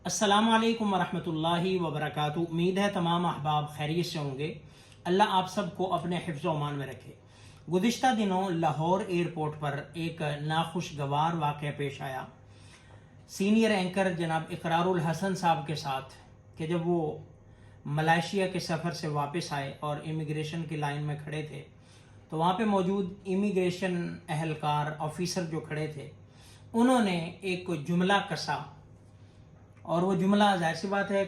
अस्सलामु अलैकुम वरहमतुल्लाहि वबरकातुहू। उम्मीद है तमाम अहबाब खैरियत से होंगे। अल्लाह आप सबको अपने हिफ्ज़ व अमान में रखे। गुज़िश्ता दिनों लाहौर एयरपोर्ट पर एक नाखुशगवार वाक़या पेश आया। सीनियर एंकर जनाब इकरारुल हसन साहब के साथ कि जब वो मलेशिया के सफ़र से वापस आए और इमिग्रेशन की लाइन में खड़े थे तो वहाँ पे मौजूद इमिग्रेशन अहलकार ऑफिसर जो खड़े थे उन्होंने एक जुमला कसा, और वो जुमला जाहिर सी बात है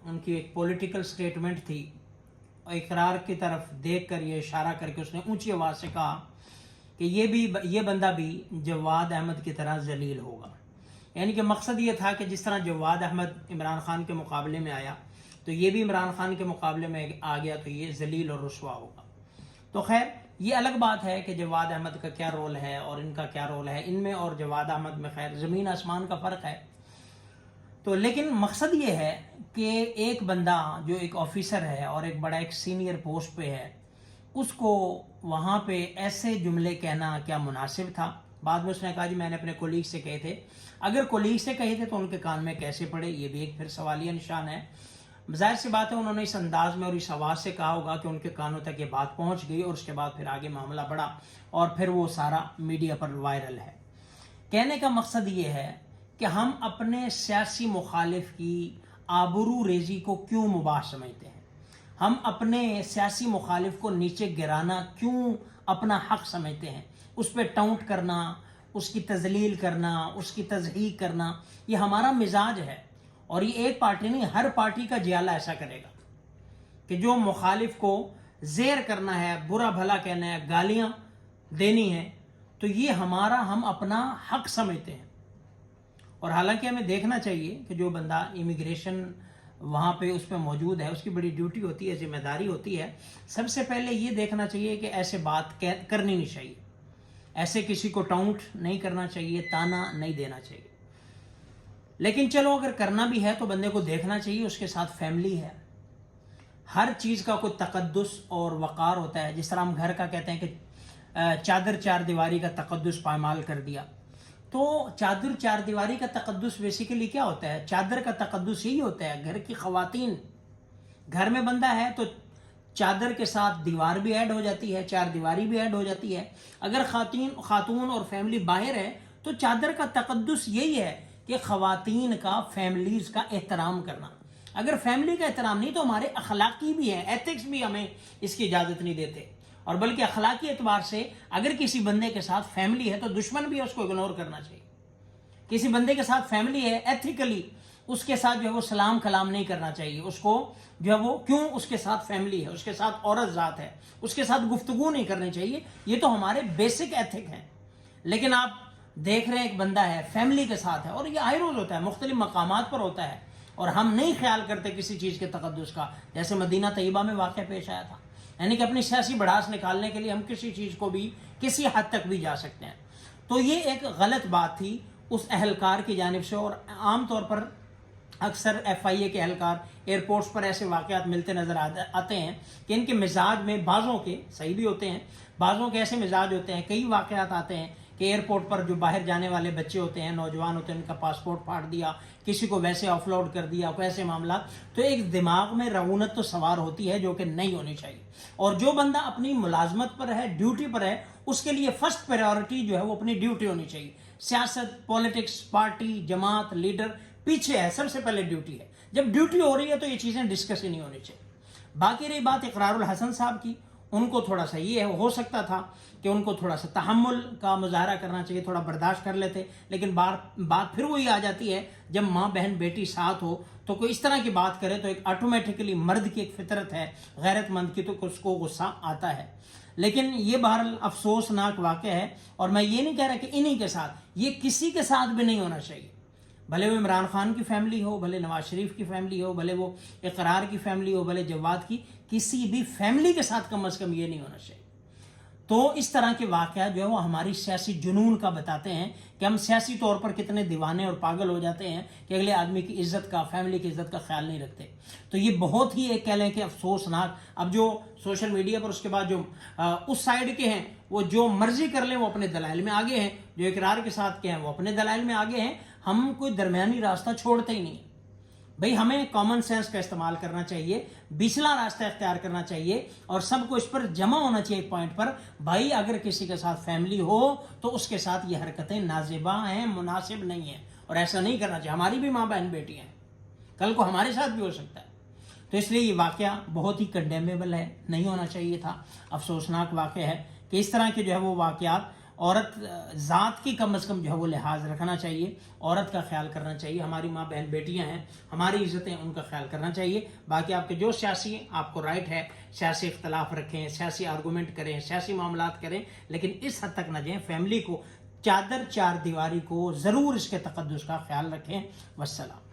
उनकी एक पॉलिटिकल स्टेटमेंट थी। इकरार की तरफ देख कर ये इशारा करके उसने ऊंची आवाज़ से कहा कि ये बंदा भी जवाद अहमद की तरह जलील होगा। यानी कि मकसद ये था कि जिस तरह जवाद अहमद इमरान खान के मुकाबले में आया तो ये भी इमरान खान के मुकाबले में आ गया तो ये जलील और रुसवा होगा। तो खैर ये अलग बात है कि जवाद अहमद का क्या रोल है और इनका क्या रोल है, इनमें और जवाद अहमद में खैर ज़मीन आसमान का फ़र्क है। तो लेकिन मकसद ये है कि एक बंदा जो एक ऑफिसर है और एक बड़ा एक सीनियर पोस्ट पे है उसको वहाँ पे ऐसे जुमले कहना क्या मुनासिब था। बाद में उसने कहा जी मैंने अपने कोलीग से कहे थे। अगर कोलीग से कहे थे तो उनके कान में कैसे पड़े, ये भी एक फिर सवालिया निशान है। जाहिर सी बात है उन्होंने इस अंदाज में और इस आवाज़ से कहा होगा कि उनके कानों तक ये बात पहुँच गई और उसके बाद फिर आगे मामला बढ़ा और फिर वो सारा मीडिया पर वायरल है। कहने का मकसद ये है कि हम अपने सियासी मुखालिफ की आबरू रेजी को क्यों मुबाह समझते हैं, हम अपने सियासी मुखालिफ को नीचे गिराना क्यों अपना हक समझते हैं, उस पर टाउट करना, उसकी तजलील करना, उसकी तजहीक करना, ये हमारा मिजाज है। और ये एक पार्टी नहीं, हर पार्टी का जियाला ऐसा करेगा कि जो मुखालिफ को जेर करना है, बुरा भला कहना है, गालियाँ देनी है, तो ये हम अपना हक समझते हैं। और हालांकि हमें देखना चाहिए कि जो बंदा इमिग्रेशन वहाँ पे उस पर मौजूद है उसकी बड़ी ड्यूटी होती है, जिम्मेदारी होती है। सबसे पहले ये देखना चाहिए कि ऐसे बात करनी नहीं चाहिए, ऐसे किसी को टाउट नहीं करना चाहिए, ताना नहीं देना चाहिए। लेकिन चलो अगर करना भी है तो बंदे को देखना चाहिए उसके साथ फैमिली है। हर चीज़ का कोई तकद्दुस और वक़ार होता है। जिस तरह हम घर का कहते हैं कि चादर चार दीवारी का तकद्दुस पामाल कर दिया, तो चादर चार दीवारी का तकद्दुस बेसिकली क्या होता है? चादर का तकद्दुस यही होता है घर की ख़वातीन, घर में बंदा है तो चादर के साथ दीवार भी ऐड हो जाती है, चार दीवारी भी ऐड हो जाती है। अगर खातून और फैमिली बाहर है तो चादर का तकद्दुस यही है कि ख़वातीन का, फैमिलीज़ का एहतराम करना। अगर फैमिली का एहतराम नहीं तो हमारे अखलाकी भी हैं, एथिक्स भी हमें इसकी इजाज़त नहीं देते। और बल्कि अखलाकी एतबार से अगर किसी बंदे के साथ फैमिली है तो दुश्मन भी है उसको इग्नोर करना चाहिए। किसी बंदे के साथ फैमिली है, एथिकली उसके साथ जो है वो सलाम कलाम नहीं करना चाहिए। उसको जो है वो क्यों, उसके साथ फैमिली है, उसके साथ औरत ज़ात है, उसके साथ गुफ्तगू नहीं करनी चाहिए। ये तो हमारे बेसिक एथिक हैं। लेकिन आप देख रहे हैं एक बंदा है फैमिली के साथ है, और ये आए रोज़ होता है, मुख्तलिफ मकामात पर होता है, और हम नहीं ख्याल करते किसी चीज़ के तकद्दुस का। जैसे मदीना तैयबा में वाक़या पेश आया था। यानी कि अपनी सियासी बढ़ास निकालने के लिए हम किसी चीज़ को भी किसी हद तक भी जा सकते हैं। तो ये एक गलत बात थी उस अहलकार की जानिब से। और आम तौर पर अक्सर FIA के अहलकार एयरपोर्ट्स पर ऐसे वाक़यात मिलते नज़र आते हैं कि इनके मिजाज में बाज़ों के सही भी होते हैं, बाज़ों के ऐसे मिजाज होते हैं। कई वाक़यात आते हैं कि एयरपोर्ट पर जो बाहर जाने वाले बच्चे होते हैं, नौजवान होते हैं, उनका पासपोर्ट फाड़ दिया, किसी को वैसे ऑफलोड कर दिया, वैसे मामला। तो एक दिमाग में रऊनत तो सवार होती है जो कि नहीं होनी चाहिए। और जो बंदा अपनी मुलाजमत पर है, ड्यूटी पर है, उसके लिए फर्स्ट प्रायोरिटी जो है वो अपनी ड्यूटी होनी चाहिए। सियासत, पॉलिटिक्स, पार्टी, जमात, लीडर पीछे है, सबसे पहले ड्यूटी है। जब ड्यूटी हो रही है तो ये चीज़ें डिस्कस ही नहीं होनी चाहिए। बाकी रही बात इकरारुल हसन साहब की, उनको थोड़ा सा ये हो सकता था कि उनको थोड़ा सा तहम्मुल का मुजाहरा करना चाहिए, थोड़ा बर्दाश्त कर लेते। लेकिन बात फिर वही आ जाती है, जब माँ बहन बेटी साथ हो तो कोई इस तरह की बात करे तो एक ऑटोमेटिकली मर्द की एक फितरत है गैरतमंद की, तो उसको गुस्सा आता है। लेकिन ये बहरहाल अफसोसनाक वाक़या है। और मैं ये नहीं कह रहा कि इन्हीं के साथ, ये किसी के साथ भी नहीं होना चाहिए। भले वो इमरान खान की फैमिली हो, भले नवाज शरीफ की फैमिली हो, भले वो इकरार की फैमिली हो, भले जवाद की, किसी भी फैमिली के साथ कम अज़ कम ये नहीं होना चाहिए। तो इस तरह के वाक़यात जो है वो हमारी सियासी जुनून का बताते हैं कि हम सियासी तौर पर कितने दीवाने और पागल हो जाते हैं कि अगले आदमी की इज़्ज़त का, फैमिली की इज़्ज़त का ख्याल नहीं रखते। तो ये बहुत ही एक कह लें कि अफसोसनाक। अब जो सोशल मीडिया पर उसके बाद जो उस साइड के हैं वो जो मर्जी कर लें, वो अपने दलाइल में आगे हैं, जो इकरार के साथ के हैं वो अपने दलाइल में आगे हैं। हम कोई दरमियानी रास्ता छोड़ते ही नहीं। भाई हमें कॉमन सेंस का इस्तेमाल करना चाहिए, बिचला रास्ता इख्तियार करना चाहिए और सबको इस पर जमा होना चाहिए एक पॉइंट पर। भाई अगर किसी के साथ फैमिली हो तो उसके साथ ये हरकतें नाजिबा हैं, मुनासिब नहीं है, और ऐसा नहीं करना चाहिए। हमारी भी माँ बहन बेटी हैं, कल को हमारे साथ भी हो सकता है। तो इसलिए ये वाक़या बहुत ही कंडेमेबल है, नहीं होना चाहिए था। अफसोसनाक वाक़या है कि इस तरह के जो है वो वाक़यात, औरत ज़ात की कम अज़ कम जो है वो लिहाज रखना चाहिए, औरत का ख्याल करना चाहिए। हमारी माँ बहन बेटियाँ हैं, हमारी इज़्ज़तें, उनका ख्याल करना चाहिए। बाकी आपके जो सियासी, आपको राइट है सियासी इख्तलाफ रखें, सियासी आर्गूमेंट करें, सियासी मामलात करें, लेकिन इस हद तक न जाएँ। फैमिली को, चादर चार दीवारी को ज़रूर इसके तक़द्दुस का ख्याल रखें। वस्सलाम।